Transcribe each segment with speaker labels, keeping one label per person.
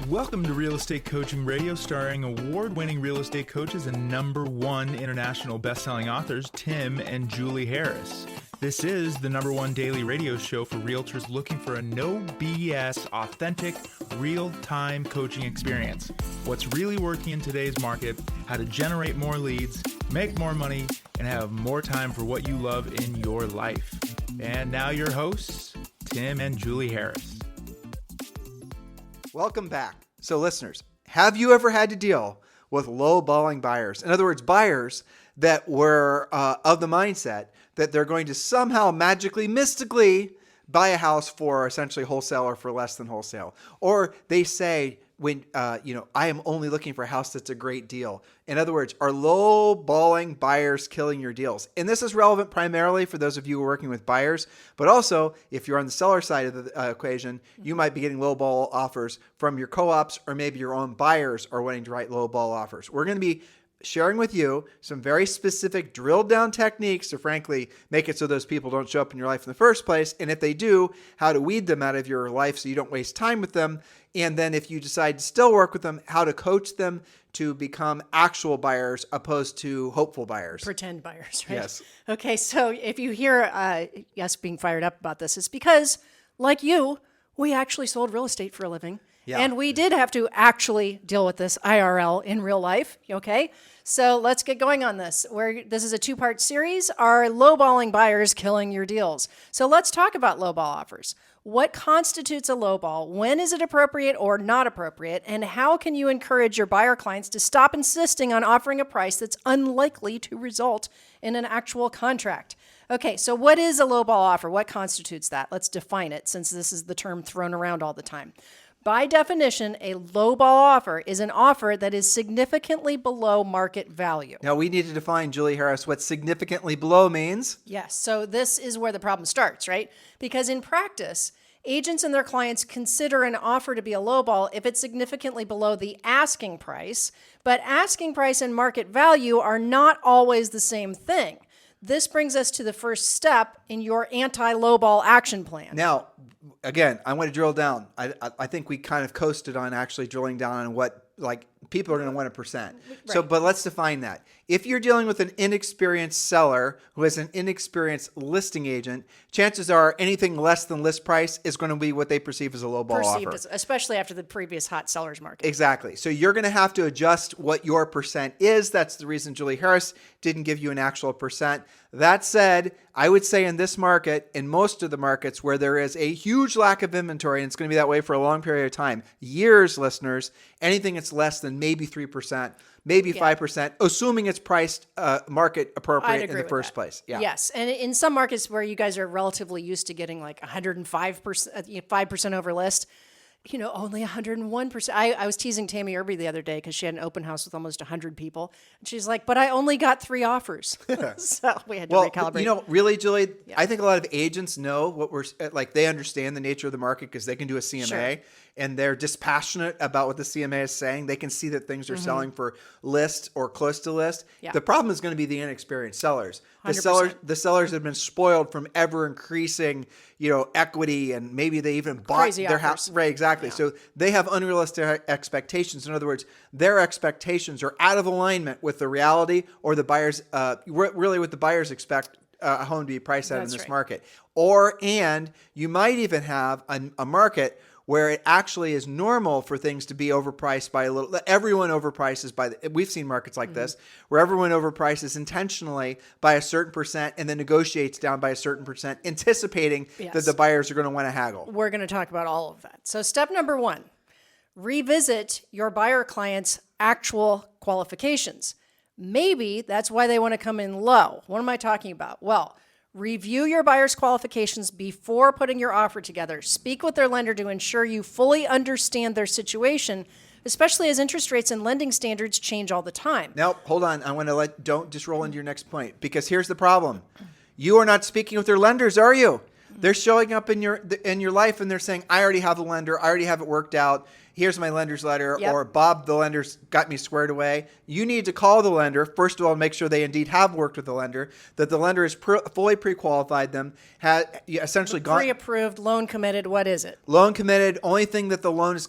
Speaker 1: Welcome to Real Estate Coaching Radio, starring award-winning real estate coaches and #1 international best-selling authors, Tim and Julie Harris. This is the #1 daily radio show for realtors looking for a no BS, authentic, real-time coaching experience. What's really working in today's market, how to generate more leads, make more money, and have more time for what you love in your life. And now your hosts, Tim and Julie Harris.
Speaker 2: Welcome back. So listeners, have you ever had to deal with low-balling buyers? In other words, buyers that were of the mindset that they're going to somehow magically, mystically buy a house for essentially wholesale or for less than wholesale. Or they say, when I am only looking for a house that's a great deal. In other words, are low-balling buyers killing your deals? And this is relevant primarily for those of you who are working with buyers, but also if you're on the seller side of the equation, you might be getting low-ball offers from your co-ops, or maybe your own buyers are wanting to write low-ball offers. We're going to be sharing with you some very specific drilled down techniques to frankly make it so those people don't show up in your life in the first place. And if they do, how to weed them out of your life so you don't waste time with them. And then if you decide to still work with them, how to coach them to become actual buyers opposed to hopeful buyers.
Speaker 3: Pretend buyers, right?
Speaker 2: Yes.
Speaker 3: Okay, so if you hear us being fired up about this, it's because, like you, we actually sold real estate for a living. Yeah. And we did have to actually deal with this IRL in real life, okay? So let's get going on this. This is a two-part series. Are lowballing buyers killing your deals? So let's talk about lowball offers. What constitutes a lowball? When is it appropriate or not appropriate? And how can you encourage your buyer clients to stop insisting on offering a price that's unlikely to result in an actual contract? Okay, so what is a lowball offer? What constitutes that? Let's define it, since this is the term thrown around all the time. By definition, a lowball offer is an offer that is significantly below market value.
Speaker 2: Now, we need to define, Julie Harris, what significantly below means.
Speaker 3: Yes, so this is where the problem starts, right? Because in practice, agents and their clients consider an offer to be a lowball if it's significantly below the asking price, but asking price and market value are not always the same thing. This brings us to the first step in your anti-lowball action plan.
Speaker 2: Now, again, I want to drill down. I think we kind of coasted on actually drilling down on what, like, people are going to want a percent. Right. So, but let's define that. If you're dealing with an inexperienced seller who is an inexperienced listing agent, chances are anything less than list price is going to be what they perceive as a lowball offer.
Speaker 3: Especially after the previous hot seller's market.
Speaker 2: Exactly. So you're going to have to adjust what your percent is. That's the reason Julie Harris didn't give you an actual percent. That said, I would say in this market, in most of the markets where there is a huge lack of inventory, and it's going to be that way for a long period of time, years, listeners, anything that's less than maybe 3%, maybe 5%, assuming it's priced market appropriate in the first place. Yeah.
Speaker 3: Yes. And in some markets where you guys are relatively used to getting like 105%, 5% over list, only 101%. I was teasing Tammy Irby the other day because she had an open house with almost 100 people. And she's like, but I only got 3 offers. So we had to recalibrate.
Speaker 2: Really, Julie, I think a lot of agents know what we're like. They understand the nature of the market because they can do a CMA and they're dispassionate about what the CMA is saying. They can see that things are selling for list or close to list. Yeah. The problem is going to be the inexperienced sellers. The sellers have been spoiled from ever increasing, equity, and maybe they even bought their house. Right, exactly. Yeah. So they have unrealistic expectations. In other words, their expectations are out of alignment with the reality or the buyers, really what the buyers expect a home to be priced at in this market. And you might even have a market where it actually is normal for things to be overpriced by a little. Everyone overprices we've seen markets like this, where everyone overprices intentionally by a certain percent and then negotiates down by a certain percent, anticipating that the buyers are going to want to haggle.
Speaker 3: We're going to talk about all of that. So step number 1, revisit your buyer client's actual qualifications. Maybe that's why they want to come in low. What am I talking about? Well, review your buyer's qualifications before putting your offer together. Speak with their lender to ensure you fully understand their situation, especially as interest rates and lending standards change all the time.
Speaker 2: Now, hold on. I want to don't just roll into your next point, because here's the problem. You are not speaking with their lenders, are you? They're showing up in your life and they're saying, I already have a lender. I already have it worked out. here's my lender's letter,
Speaker 3: Yep.
Speaker 2: or Bob, the lender's got me squared away. You need to call the lender. First of all, make sure they indeed have worked with the lender, that the lender has fully pre-qualified them, has essentially gone
Speaker 3: Pre-approved, loan committed. What is it?
Speaker 2: loan committed. Only thing that the loan is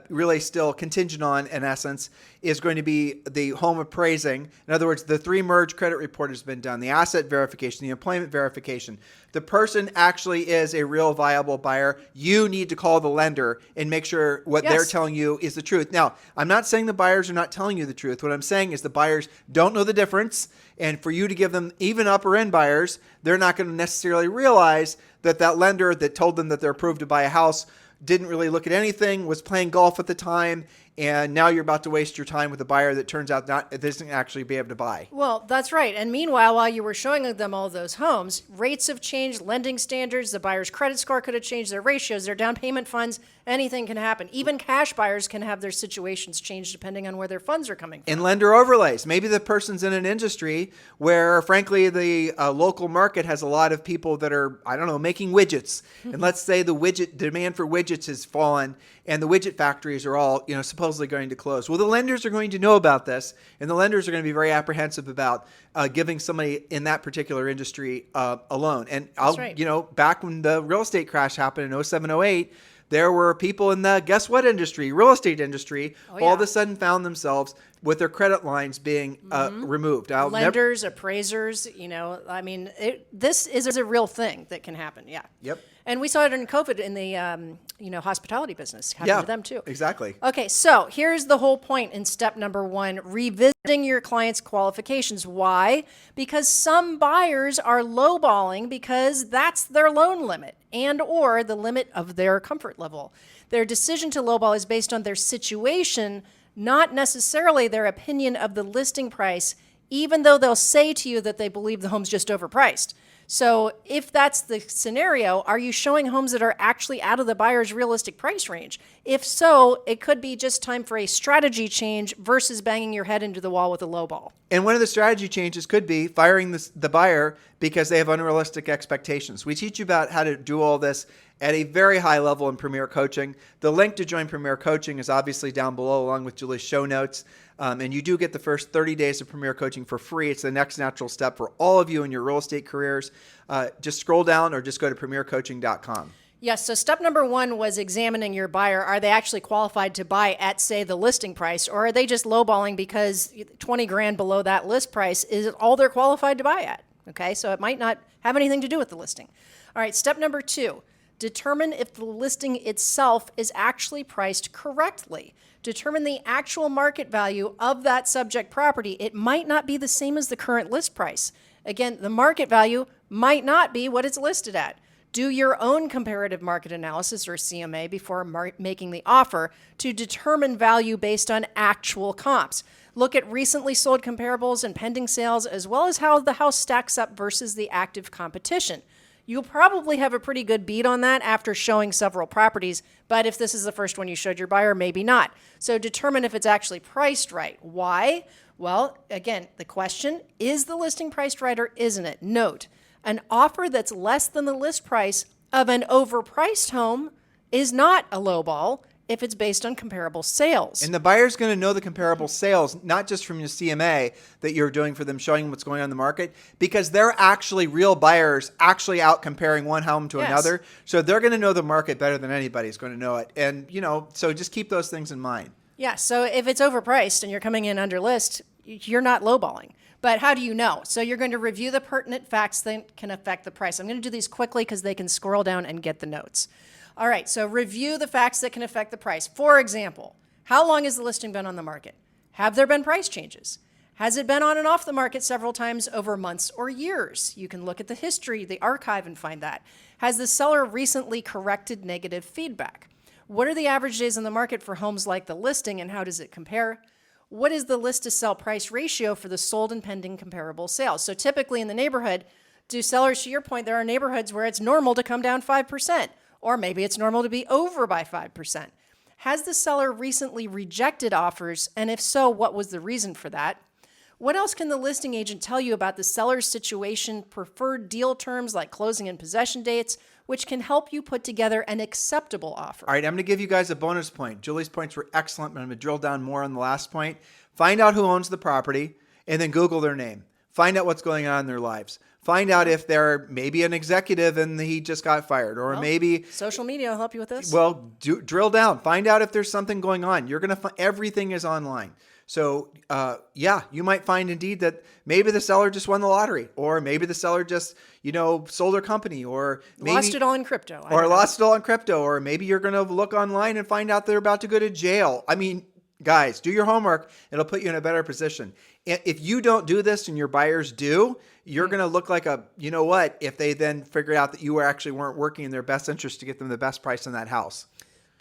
Speaker 2: really still contingent on, in essence, is going to be the home appraising. In other words, the 3 merge credit report has been done, the asset verification, the employment verification. The person actually is a real viable buyer. You need to call the lender and make sure what they're telling you is the truth. Now, I'm not saying the buyers are not telling you the truth. What I'm saying is the buyers don't know the difference. And for you to give them even upper end buyers, they're not going to necessarily realize that lender that told them that they're approved to buy a house didn't really look at anything, was playing golf at the time, and now you're about to waste your time with a buyer that turns out doesn't actually be able to buy.
Speaker 3: Well, that's right. And meanwhile, while you were showing them all those homes, rates have changed, lending standards, the buyer's credit score could have changed, their ratios, their down payment funds, anything can happen. Even cash buyers can have their situations change depending on where their funds are coming from.
Speaker 2: And lender overlays. Maybe the person's in an industry where, frankly, the local market has a lot of people that are, I don't know, making widgets. And let's say the demand for widgets has fallen and the widget factories are all, supposedly going to close. Well, the lenders are going to know about this, and the lenders are going to be very apprehensive about giving somebody in that particular industry a loan. And back when the real estate crash happened in 07, 08, there were people in the guess what industry, real estate industry, all of a sudden found themselves with their credit lines being removed.
Speaker 3: Lenders, appraisers, this is a real thing that can happen. Yeah.
Speaker 2: Yep.
Speaker 3: And we saw it in COVID in the hospitality business. Happened to them too.
Speaker 2: Exactly.
Speaker 3: Okay, so here's the whole point in step number 1, revisiting your client's qualifications. Why? Because some buyers are lowballing because that's their loan limit and or the limit of their comfort level. Their decision to lowball is based on their situation, not necessarily their opinion of the listing price, even though they'll say to you that they believe the home's just overpriced. So if that's the scenario, are you showing homes that are actually out of the buyer's realistic price range? If so, it could be just time for a strategy change versus banging your head into the wall with a low ball.
Speaker 2: And one of the strategy changes could be firing the buyer because they have unrealistic expectations. We teach you about how to do all this at a very high level in Premier Coaching. The link to join Premier Coaching is obviously down below along with Julie's show notes. And you do get the first 30 days of Premier Coaching for free. It's the next natural step for all of you in your real estate careers. Just scroll down or just go to premiercoaching.com.
Speaker 3: Yes, so step number 1 was examining your buyer. Are they actually qualified to buy at, say, the listing price, or are they just lowballing because 20 grand below that list price is all they're qualified to buy at? Okay, so it might not have anything to do with the listing. All right, step number 2, determine if the listing itself is actually priced correctly. Determine the actual market value of that subject property. It might not be the same as the current list price. Again, the market value might not be what it's listed at. Do your own comparative market analysis, or CMA, before making the offer to determine value based on actual comps. Look at recently sold comparables and pending sales, as well as how the house stacks up versus the active competition. You'll probably have a pretty good beat on that after showing several properties, but if this is the first one you showed your buyer, maybe not. So determine if it's actually priced right. Why? Well, again, the question, is the listing priced right or isn't it? Note, an offer that's less than the list price of an overpriced home is not a lowball if it's based on comparable sales.
Speaker 2: And the buyer's going to know the comparable sales, not just from your CMA that you're doing for them, showing them what's going on in the market, because they're actually real buyers actually out comparing one home to another. So they're going to know the market better than anybody's going to know it. And, so just keep those things in mind.
Speaker 3: Yeah, so if it's overpriced and you're coming in under list, you're not lowballing. But how do you know? So you're going to review the pertinent facts that can affect the price. I'm going to do these quickly because they can scroll down and get the notes. All right, so review the facts that can affect the price. For example, how long has the listing been on the market? Have there been price changes? Has it been on and off the market several times over months or years? You can look at the history, the archive, and find that. Has the seller recently corrected negative feedback? What are the average days on the market for homes like the listing, and how does it compare? What is the list to sell price ratio for the sold and pending comparable sales? So typically in the neighborhood, do sellers, to your point, there are neighborhoods where it's normal to come down 5%, or maybe it's normal to be over by 5%. Has the seller recently rejected offers? And if so, what was the reason for that? What else can the listing agent tell you about the seller's situation, preferred deal terms like closing and possession dates? which can help you put together an acceptable offer.
Speaker 2: All right, I'm going to give you guys a bonus point. Julie's points were excellent, but I'm going to drill down more on the last point. Find out who owns the property, and then Google their name. Find out what's going on in their lives. Find out if they're maybe an executive and he just got fired, or maybe
Speaker 3: social media will help you with this.
Speaker 2: Well, drill down. Find out if there's something going on. You're going to find everything is online. So, you might find indeed that maybe the seller just won the lottery, or maybe the seller just, sold their company, or maybe
Speaker 3: lost it all in crypto,
Speaker 2: or maybe you're going to look online and find out they're about to go to jail. I mean, guys, do your homework. It'll put you in a better position. If you don't do this and your buyers do, you're going to look like if they then figure out that you weren't working in their best interest to get them the best price on that house.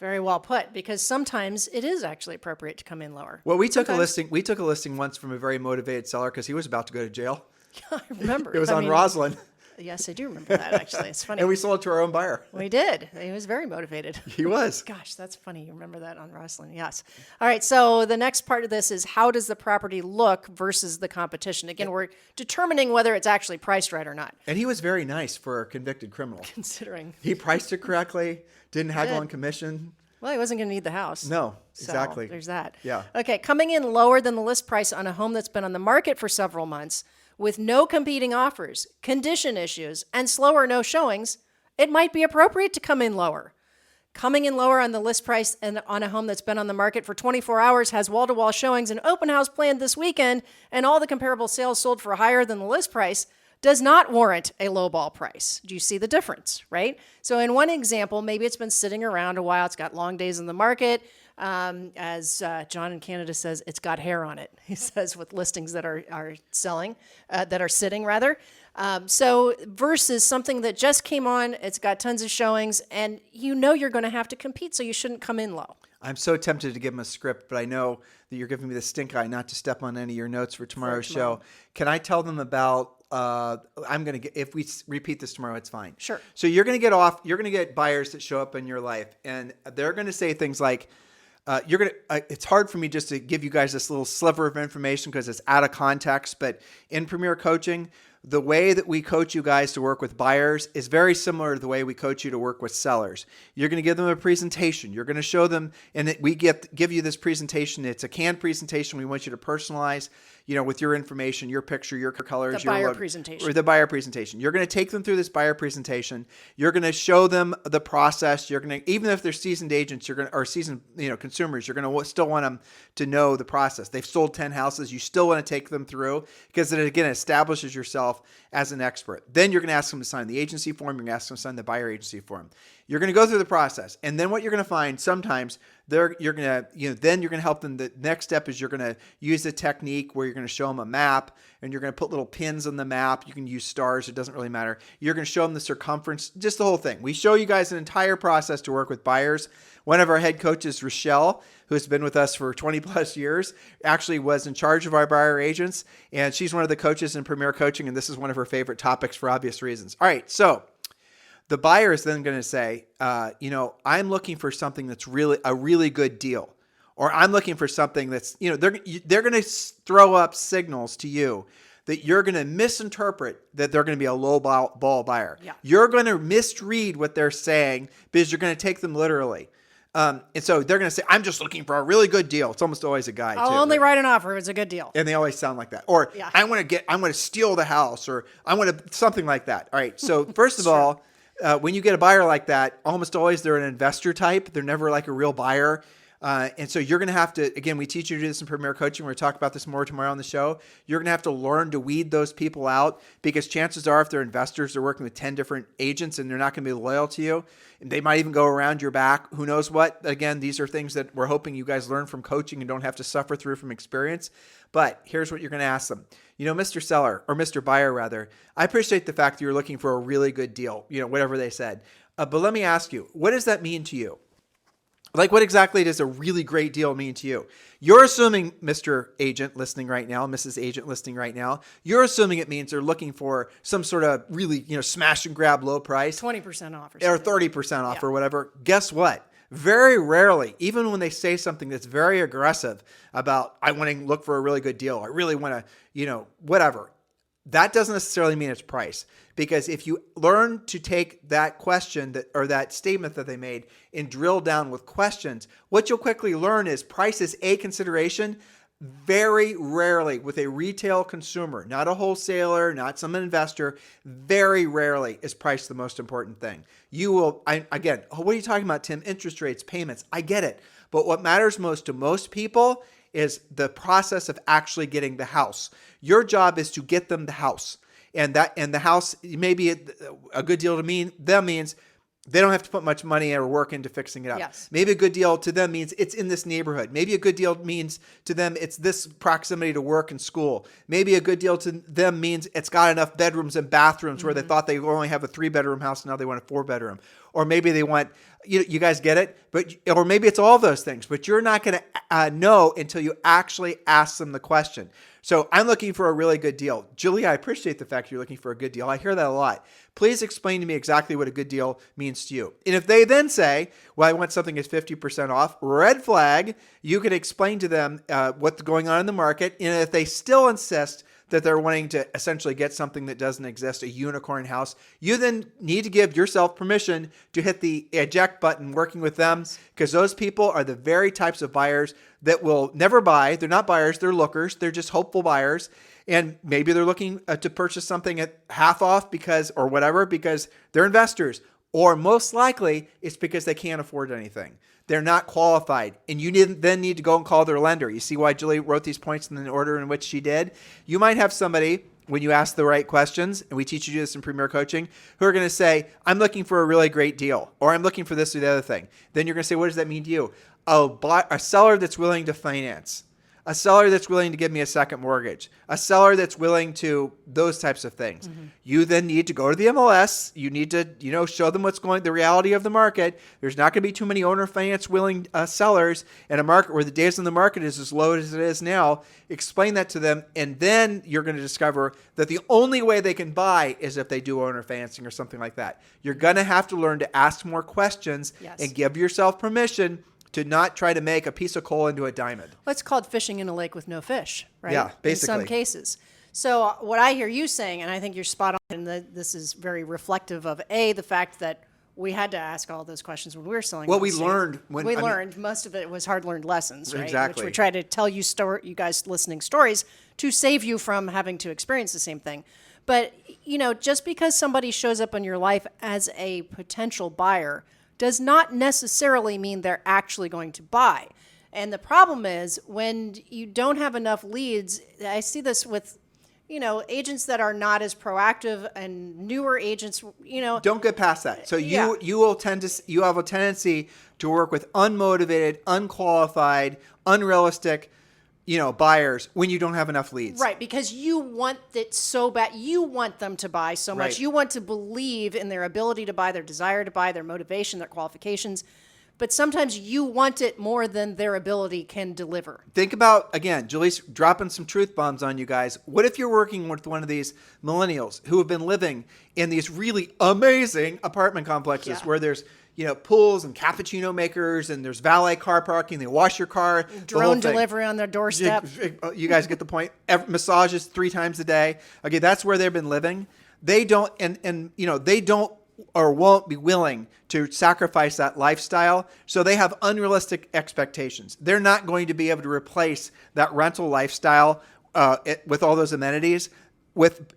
Speaker 3: Very well put, because sometimes it is actually appropriate to come in lower.
Speaker 2: Well, we took a listing once from a very motivated seller because he was about to go to jail.
Speaker 3: I remember.
Speaker 2: It was on Roslyn.
Speaker 3: Yes, I do remember that, actually. It's funny.
Speaker 2: And we sold it to our own buyer.
Speaker 3: We did. He was very motivated.
Speaker 2: He was.
Speaker 3: Gosh, that's funny. You remember that on Roslyn. Yes. All right. So the next part of this is, how does the property look versus the competition? Again, we're determining whether it's actually priced right or not.
Speaker 2: And he was very nice for a convicted criminal.
Speaker 3: Considering.
Speaker 2: He priced it correctly, didn't haggle on commission.
Speaker 3: Well, he wasn't going to need the house.
Speaker 2: No,
Speaker 3: So
Speaker 2: exactly.
Speaker 3: there's that.
Speaker 2: Yeah.
Speaker 3: Okay. Coming in lower than the list price on a home that's been on the market for several months, with no competing offers, condition issues, and slow or no showings, it might be appropriate to come in lower. Coming in lower on the list price and on a home that's been on the market for 24 hours, has wall-to-wall showings, and open house planned this weekend, and all the comparable sales sold for higher than the list price, does not warrant a lowball price. Do you see the difference, right? So in one example, maybe it's been sitting around a while. It's got long days in the market. As John in Canada says, it's got hair on it. He says with listings that are selling, that are sitting rather. So versus something that just came on, it's got tons of showings, and you're going to have to compete, so you shouldn't come in low.
Speaker 2: I'm so tempted to give him a script, but I know that you're giving me the stink eye not to step on any of your notes for tomorrow's show. Can I tell them about? If we repeat this tomorrow, it's fine.
Speaker 3: Sure.
Speaker 2: So you're going to get buyers that show up in your life, and they're going to say things like, it's hard for me just to give you guys this little sliver of information because it's out of context, but in Premier Coaching, the way that we coach you guys to work with buyers is very similar to the way we coach you to work with sellers. You're going to give them a presentation. You're going to show them, and we give you this presentation. It's a canned presentation. We want you to personalize, with your information, your picture, your colors,
Speaker 3: the buyer presentation.
Speaker 2: Or the buyer presentation. You're going to take them through this buyer presentation. You're going to show them the process. You're going to, even if they're seasoned agents, or seasoned, consumers, you're going to still want them to know the process. They've sold 10 houses. You still want to take them through because it, again, establishes yourself as an expert. Then you're going to ask them to sign the agency form. You're going to ask them to sign the buyer agency form. You're going to go through the process. And then what you're going to find sometimes then you're going to help them. The next step is you're going to use a technique where you're going to show them a map and you're going to put little pins on the map. You can use stars. It doesn't really matter. You're going to show them the circumference, just the whole thing. We show you guys an entire process to work with buyers. One of our head coaches, Rochelle, who's been with us for 20 plus years, actually was in charge of our buyer agents. And she's one of the coaches in Premier Coaching. And this is one of her favorite topics for obvious reasons. All right. So the buyer is then going to say, I'm looking for something that's really a really good deal, or I'm looking for something that's, they're going to throw up signals to you that you're going to misinterpret that they're going to be a low ball buyer.
Speaker 3: Yeah.
Speaker 2: You're going to misread what they're saying because you're going to take them literally. And so they're going to say, I'm just looking for a really good deal. It's almost always a guy.
Speaker 3: I'll only write an offer if it's a good deal.
Speaker 2: And they always sound like that. Or I'm going to steal the house, or I want to something like that. All right. So first of all, when you get a buyer like that, almost always they're an investor type. They're never like a real buyer. And so you're going to have to, again, we teach you to do this in Premier Coaching. We're going to talk about this more tomorrow on the show. You're going to have to learn to weed those people out, because chances are if they're investors, they're working with 10 different agents and they're not going to be loyal to you. And they might even go around your back. Who knows what? Again, these are things that we're hoping you guys learn from coaching and don't have to suffer through from experience. But here's what you're going to ask them. Mr. Seller, or Mr. Buyer rather, I appreciate the fact that you're looking for a really good deal, whatever they said. But let me ask you, what does that mean to you? Like, what exactly does a really great deal mean to you? You're assuming, Mr. Agent listening right now, Mrs. Agent listening right now, you're assuming it means they're looking for some sort of really, smash and grab low price.
Speaker 3: 20% off or
Speaker 2: something. Or 30% off or whatever. Guess what? Very rarely, even when they say something that's very aggressive about, I want to look for a really good deal, I really want to, whatever. that doesn't necessarily mean it's price. Because if you learn to take that question or that statement that they made and drill down with questions, what you'll quickly learn is price is a consideration. Very rarely with a retail consumer, not a wholesaler, not some investor, very rarely is price the most important thing. You will, again, what are you talking about, Tim? Interest rates, payments. I get it. But what matters most to most people is the process of actually getting the house. Your job is to get them the house. And the house, maybe a good deal to them means they don't have to put much money or work into fixing it up.
Speaker 3: Yes.
Speaker 2: Maybe a good deal to them means it's in this neighborhood. Maybe a good deal means to them it's this proximity to work and school. Maybe a good deal to them means it's got enough bedrooms and bathrooms where they thought they only have a 3-bedroom house, now they want a 4-bedroom. Or maybe they want, you guys get it? Or maybe it's all those things, but you're not going to know until you actually ask them the question. So I'm looking for a really good deal. Julie, I appreciate the fact you're looking for a good deal. I hear that a lot. Please explain to me exactly what a good deal means to you. And if they then say, well, I want something that's 50% off, red flag, you can explain to them what's going on in the market. And if they still insist that they're wanting to essentially get something that doesn't exist, a unicorn house, you then need to give yourself permission to hit the eject button working with them, because those people are the very types of buyers that will never buy. They're not buyers, they're lookers. They're just hopeful buyers. And maybe they're looking to purchase something at half off because they're investors. Or most likely it's because they can't afford anything. They're not qualified. And you then need to go and call their lender. You see why Julie wrote these points in the order in which she did? You might have somebody, when you ask the right questions, and we teach you this in Premier Coaching, who are going to say, I'm looking for a really great deal, or I'm looking for this or the other thing. Then you're going to say, what does that mean to you? A seller that's willing to finance. A seller that's willing to give me a second mortgage, a seller that's willing to those types of things. Mm-hmm. You then need to go to the MLS. You need to, show them the reality of the market. There's not going to be too many owner finance willing sellers in a market where the days on the market is as low as it is now. Explain that to them. And then you're going to discover that the only way they can buy is if they do owner financing or something like that. You're going to have to learn to ask more questions and give yourself permission to not try to make a piece of coal into a diamond.
Speaker 3: Well, it's called fishing in a lake with no fish, right?
Speaker 2: Yeah, basically.
Speaker 3: In some cases. So what I hear you saying, and I think you're spot on, and this is very reflective of, the fact that we had to ask all those questions when we were selling.
Speaker 2: Well, we learned.
Speaker 3: Most of it was hard-learned lessons, right?
Speaker 2: Exactly.
Speaker 3: Which we try to tell you guys listening stories to save you from having to experience the same thing. But, just because somebody shows up in your life as a potential buyer does not necessarily mean they're actually going to buy. And the problem is when you don't have enough leads, I see this with, agents that are not as proactive and newer agents,
Speaker 2: Don't get past that. So you have a tendency to work with unmotivated, unqualified, unrealistic, buyers when you don't have enough leads.
Speaker 3: Right, because you want it so bad. You want them to buy so much.
Speaker 2: Right.
Speaker 3: You want to believe in their ability to buy, their desire to buy, their motivation, their qualifications. But sometimes you want it more than their ability can deliver.
Speaker 2: Think about, again, Julie's dropping some truth bombs on you guys. What if you're working with one of these millennials who have been living in these really amazing apartment complexes where there's pools and cappuccino makers, and there's valet car parking. They wash your car.
Speaker 3: Drone delivery on their doorstep.
Speaker 2: You guys get the point. Massages 3 times a day. Okay, that's where they've been living. They don't, they don't or won't be willing to sacrifice that lifestyle. So they have unrealistic expectations. They're not going to be able to replace that rental lifestyle with all those amenities with,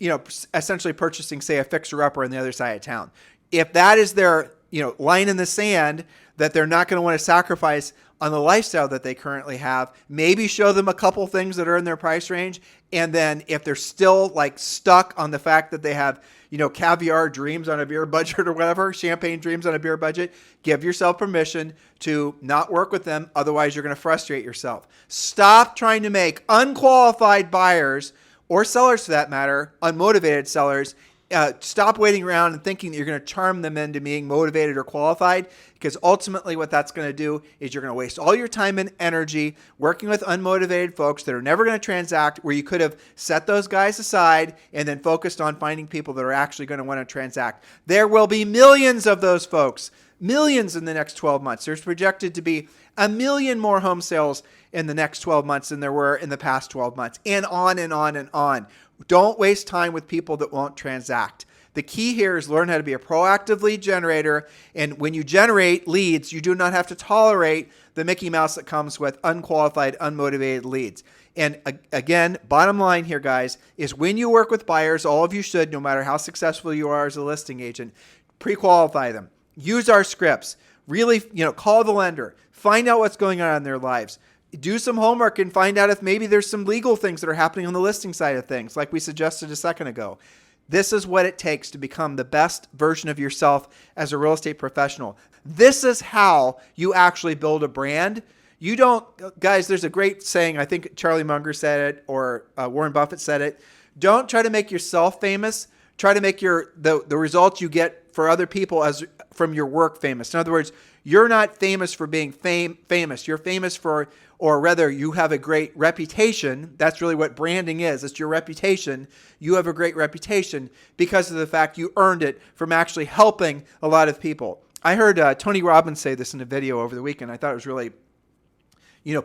Speaker 2: essentially purchasing, say, a fixer-upper on the other side of town. If that is their line in the sand that they're not going to want to sacrifice on the lifestyle that they currently have, maybe show them a couple things that are in their price range. And then if they're still stuck on the fact that they have, caviar dreams on a beer budget or whatever, champagne dreams on a beer budget, give yourself permission to not work with them. Otherwise, you're going to frustrate yourself. Stop trying to make unqualified buyers, or sellers for that matter, unmotivated sellers, stop waiting around and thinking that you're going to charm them into being motivated or qualified, because ultimately what that's going to do is you're going to waste all your time and energy working with unmotivated folks that are never going to transact, where you could have set those guys aside and then focused on finding people that are actually going to want to transact. There will be millions of those folks millions in the next 12 months. There's projected to be 1 million more home sales in the next 12 months than there were in the past 12 months, and on and on and on. Don't waste time with people that won't transact. The key here is learn how to be a proactive lead generator. And when you generate leads, you do not have to tolerate the Mickey Mouse that comes with unqualified, unmotivated leads. And again, bottom line here, guys, is when you work with buyers, all of you should, no matter how successful you are as a listing agent, pre-qualify them. Use our scripts. Really, call the lender. Find out what's going on in their lives. Do some homework and find out if maybe there's some legal things that are happening on the listing side of things, like we suggested a second ago. This is what it takes to become the best version of yourself as a real estate professional. This is how you actually build a brand. You don't, guys, there's a great saying, I think Charlie Munger said it, or Warren Buffett said it. Don't try to make yourself famous. Try to make the results you get for other people as from your work famous. In other words, you're not famous for being famous. You're famous for, or rather, you have a great reputation. That's really what branding is. It's your reputation. You have a great reputation because of the fact you earned it from actually helping a lot of people. I heard Tony Robbins say this in a video over the weekend. I thought it was really,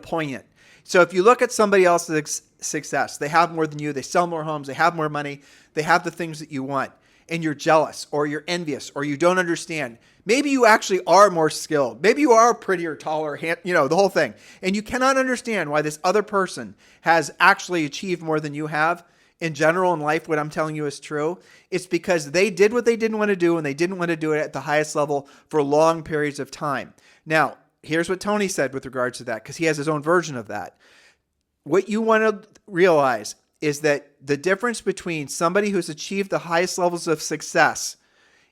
Speaker 2: poignant. So if you look at somebody else's success, they have more than you, they sell more homes, they have more money, they have the things that you want, and you're jealous or you're envious or you don't understand. Maybe you actually are more skilled. Maybe you are prettier, taller, the whole thing. And you cannot understand why this other person has actually achieved more than you have. In general, in life, what I'm telling you is true. It's because they did what they didn't want to do, and they didn't want to do it at the highest level for long periods of time. Now, here's what Tony said with regards to that, because he has his own version of that. What you want to realize is that the difference between somebody who's achieved the highest levels of success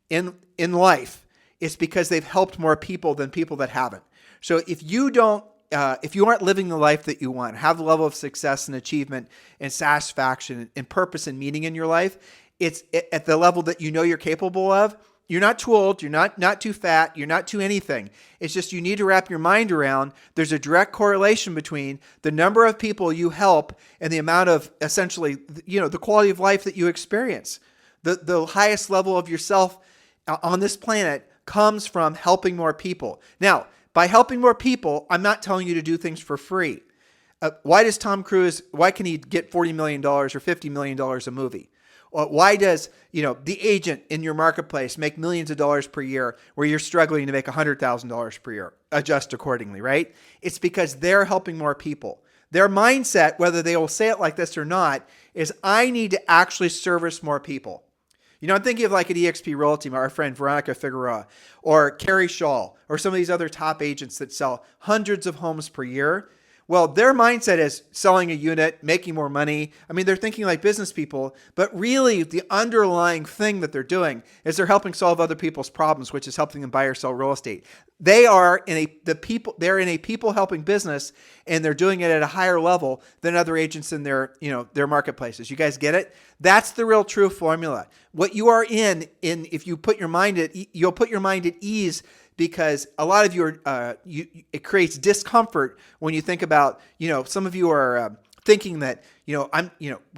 Speaker 2: in life is because they've helped more people than people that haven't. So if you aren't living the life that you want, have the level of success and achievement and satisfaction and purpose and meaning in your life, it's at the level that you know you're capable of. You're not too old. You're not too fat. You're not too anything. It's just you need to wrap your mind around there's a direct correlation between the number of people you help and the amount of essentially, the quality of life that you experience. The highest level of yourself on this planet comes from helping more people. Now, by helping more people, I'm not telling you to do things for free. Why can he get $40 million or $50 million a movie? Why does, the agent in your marketplace make millions of dollars per year where you're struggling to make $100,000 per year? Adjust accordingly, right? It's because they're helping more people. Their mindset, whether they will say it like this or not, is I need to actually service more people. I'm thinking of like at eXp Realty, our friend Veronica Figueroa, or Carrie Shaw, or some of these other top agents that sell hundreds of homes per year. Well, their mindset is selling a unit, making more money. I mean, they're thinking like business people, but really the underlying thing that they're doing is they're helping solve other people's problems, which is helping them buy or sell real estate. They're in a people helping business, and they're doing it at a higher level than other agents in their marketplaces. You guys get it? That's the real true formula. What you are in if you put your mind you'll put your mind at ease, because a lot of you are, it creates discomfort when you think about, some of you are thinking that, I'm,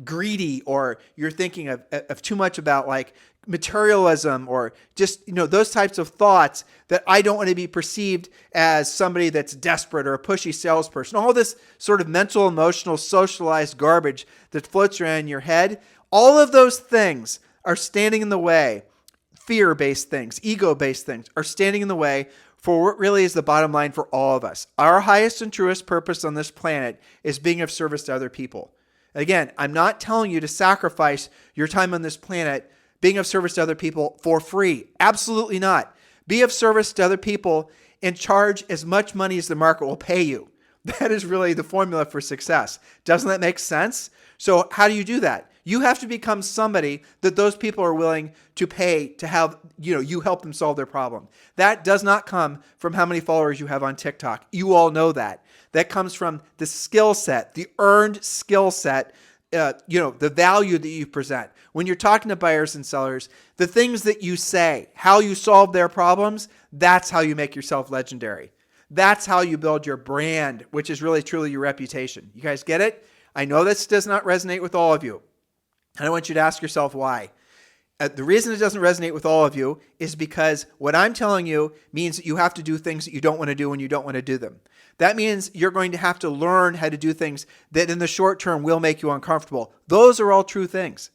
Speaker 2: greedy, or you're thinking of too much about like materialism, or just, those types of thoughts that I don't want to be perceived as somebody that's desperate or a pushy salesperson. All this sort of mental, emotional, socialized garbage that floats around in your head. All of those things are standing in the way. Fear-based things, ego-based things are standing in the way for what really is the bottom line for all of us. Our highest and truest purpose on this planet is being of service to other people. Again, I'm not telling you to sacrifice your time on this planet being of service to other people for free. Absolutely not. Be of service to other people and charge as much money as the market will pay you. That is really the formula for success. Doesn't that make sense? So how do you do that? You have to become somebody that those people are willing to pay to have, you help them solve their problem. That does not come from how many followers you have on TikTok. You all know that. That comes from the skill set, the earned skill set, the value that you present. When you're talking to buyers and sellers, the things that you say, how you solve their problems, that's how you make yourself legendary. That's how you build your brand, which is really truly your reputation. You guys get it? I know this does not resonate with all of you. And I want you to ask yourself why. The reason it doesn't resonate with all of you is because what I'm telling you means that you have to do things that you don't want to do when you don't want to do them. That means you're going to have to learn how to do things that in the short term will make you uncomfortable. Those are all true things.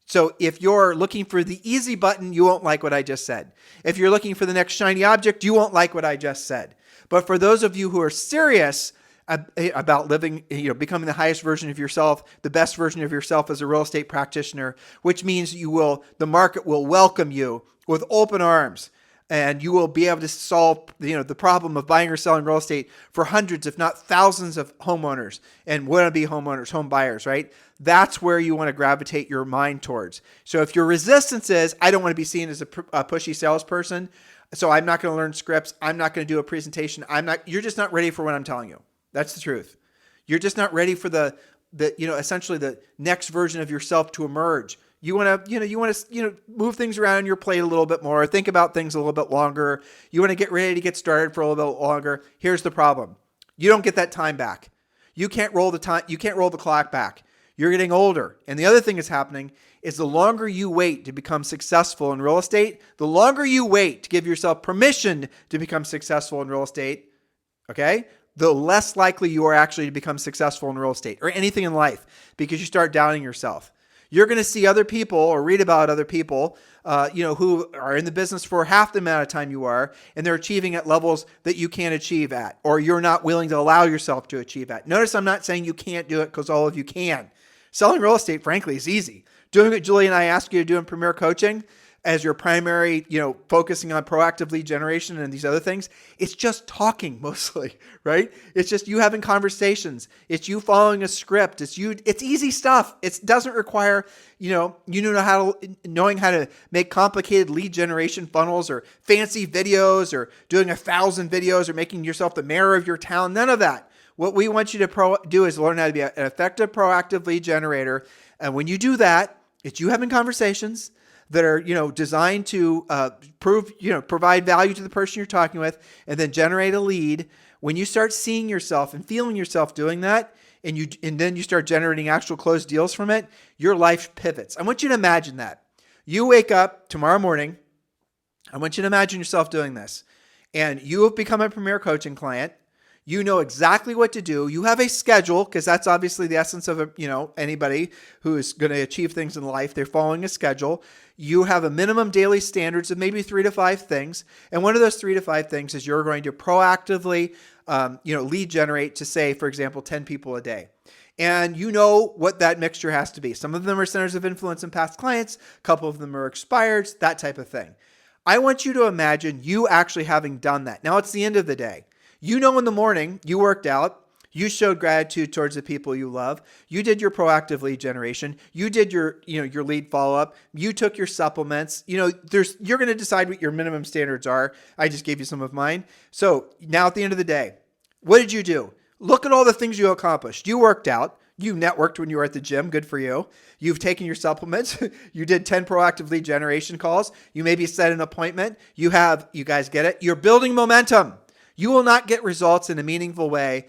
Speaker 2: So if you're looking for the easy button, you won't like what I just said. If you're looking for the next shiny object, you won't like what I just said. But for those of you who are serious about living, becoming the highest version of yourself, the best version of yourself as a real estate practitioner, which means the market will welcome you with open arms, and you will be able to solve, the problem of buying or selling real estate for hundreds, if not thousands of homeowners and wannabe homeowners, home buyers, right? That's where you want to gravitate your mind towards. So if your resistance is, I don't want to be seen as a pushy salesperson, so I'm not going to learn scripts, I'm not going to do a presentation, you're just not ready for what I'm telling you. That's the truth. You're just not ready for the essentially the next version of yourself to emerge. You want to move things around your plate a little bit more, think about things a little bit longer. You want to get ready to get started for a little bit longer. Here's the problem. You don't get that time back. You can't roll the clock back. You're getting older. And the other thing that's happening is the longer you wait to become successful in real estate, the longer you wait to give yourself permission to become successful in real estate, okay? The less likely you are actually to become successful in real estate or anything in life, because you start doubting yourself. You're going to see other people or read about other people, who are in the business for half the amount of time you are, and they're achieving at levels that you can't achieve at, or you're not willing to allow yourself to achieve at. Notice I'm not saying you can't do it, because all of you can. Selling real estate, frankly, is easy. Doing what Julie and I ask you to do in Premier Coaching as your primary, focusing on proactive lead generation and these other things, it's just talking mostly, right? It's just you having conversations. It's you following a script. It's easy stuff. It doesn't require, knowing how to make complicated lead generation funnels or fancy videos or doing 1,000 videos or making yourself the mayor of your town. None of that. What we want you to do is learn how to be an effective proactive lead generator. And when you do that, it's you having conversations that are, designed to provide value to the person you're talking with, and then generate a lead. When you start seeing yourself and feeling yourself doing that, and then you start generating actual closed deals from it, your life pivots. I want you to imagine that. You wake up tomorrow morning. I want you to imagine yourself doing this, and you have become a Premier Coaching client. You know exactly what to do. You have a schedule, because that's obviously the essence of anybody who is going to achieve things in life. They're following a schedule. You have a minimum daily standards of maybe 3 to 5 things. And one of those 3 to 5 things is you're going to proactively, lead generate to, say, for example, 10 people a day. And you know what that mixture has to be. Some of them are centers of influence and past clients. A couple of them are expireds, that type of thing. I want you to imagine you actually having done that. Now it's the end of the day. In the morning, you worked out, you showed gratitude towards the people you love, you did your proactive lead generation, you did your lead follow-up, you took your supplements, you're going to decide what your minimum standards are. I just gave you some of mine. So now at the end of the day, what did you do? Look at all the things you accomplished. You worked out, you networked when you were at the gym, good for you. You've taken your supplements, you did 10 proactive lead generation calls, you maybe set an appointment, you guys get it? You're building momentum. You will not get results in a meaningful way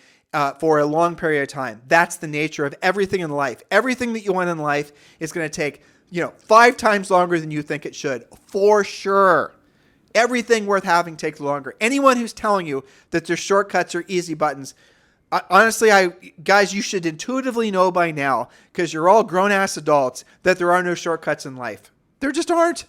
Speaker 2: for a long period of time. That's the nature of everything in life. Everything that you want in life is going to take, 5 times longer than you think it should, for sure. Everything worth having takes longer. Anyone who's telling you that there's shortcuts or easy buttons, honestly, guys, you should intuitively know by now, because you're all grown-ass adults, that there are no shortcuts in life. There just aren't.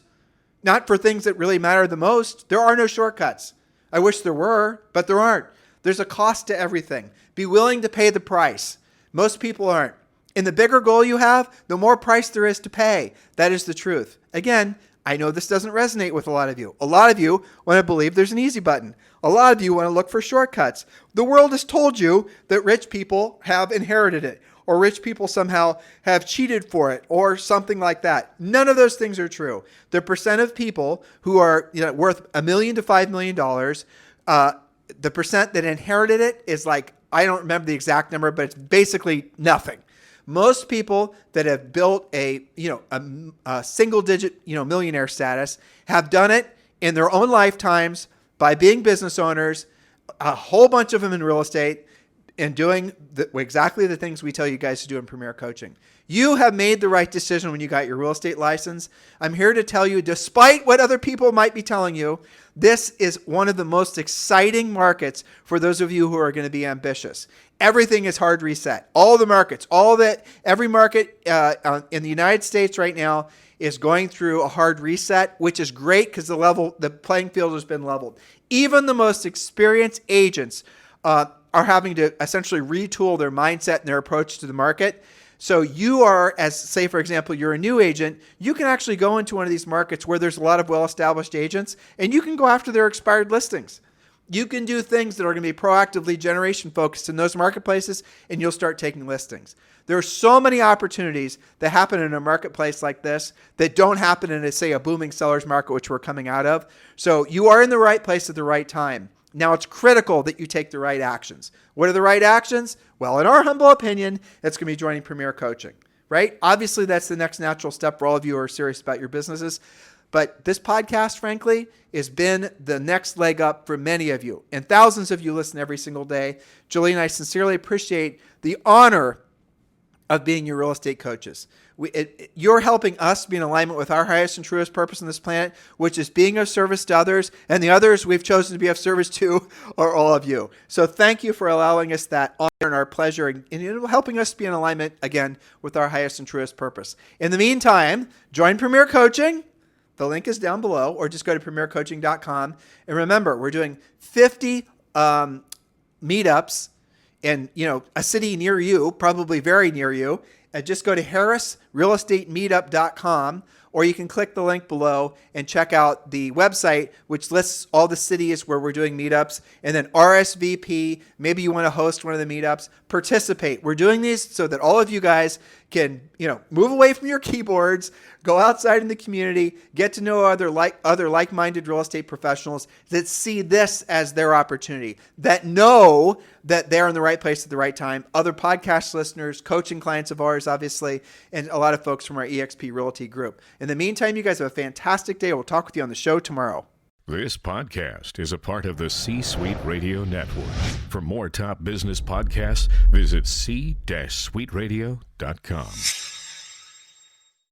Speaker 2: Not for things that really matter the most. There are no shortcuts. I wish there were, but there aren't. There's a cost to everything. Be willing to pay the price. Most people aren't. And the bigger goal you have, the more price there is to pay. That is the truth. Again, I know this doesn't resonate with a lot of you. A lot of you want to believe there's an easy button. A lot of you want to look for shortcuts. The world has told you that rich people have inherited it, or rich people somehow have cheated for it, or something like that. None of those things are true. The percent of people who are worth $1 million to $5 million, the percent that inherited it is like, I don't remember the exact number, but it's basically nothing. Most people that have built a single digit millionaire status have done it in their own lifetimes by being business owners, a whole bunch of them in real estate, and doing exactly the things we tell you guys to do in Premier Coaching. You have made the right decision when you got your real estate license. I'm here to tell you, despite what other people might be telling you, this is one of the most exciting markets for those of you who are going to be ambitious. Everything is hard reset. All the markets, every market in the United States right now is going through a hard reset, which is great because the playing field has been leveled. Even the most experienced agents are having to essentially retool their mindset and their approach to the market. So you are, say, for example, you're a new agent, you can actually go into one of these markets where there's a lot of well-established agents, and you can go after their expired listings. You can do things that are going to be proactively generation focused in those marketplaces, and you'll start taking listings. There are so many opportunities that happen in a marketplace like this that don't happen in, say, a booming seller's market, which we're coming out of. So you are in the right place at the right time. Now, it's critical that you take the right actions. What are the right actions? Well, in our humble opinion, it's going to be joining Premier Coaching, right? Obviously, that's the next natural step for all of you who are serious about your businesses. But this podcast, frankly, has been the next leg up for many of you. And thousands of you listen every single day. Julie and I sincerely appreciate the honor of being your real estate coaches. You're helping us be in alignment with our highest and truest purpose on this planet, which is being of service to others. And the others we've chosen to be of service to are all of you. So thank you for allowing us that honor and our pleasure and helping us be in alignment, again, with our highest and truest purpose. In the meantime, join Premier Coaching. The link is down below, or just go to premiercoaching.com. And remember, we're doing 50 meetups in a city near you, probably very near you. Just go to harrisrealestatemeetup.com, or you can click the link below and check out the website, which lists all the cities where we're doing meetups, and then RSVP. Maybe you want to host one of the meetups. Participate. We're doing these so that all of you guys can, move away from your keyboards, go outside in the community, get to know other like-minded real estate professionals that see this as their opportunity, that know that they're in the right place at the right time. Other podcast listeners, coaching clients of ours, obviously, and a lot of folks from our eXp Realty group. In the meantime, you guys have a fantastic day. We'll talk with you on the show tomorrow.
Speaker 4: This podcast is a part of the C-Suite Radio Network. For more top business podcasts, visit c-suiteradio.com.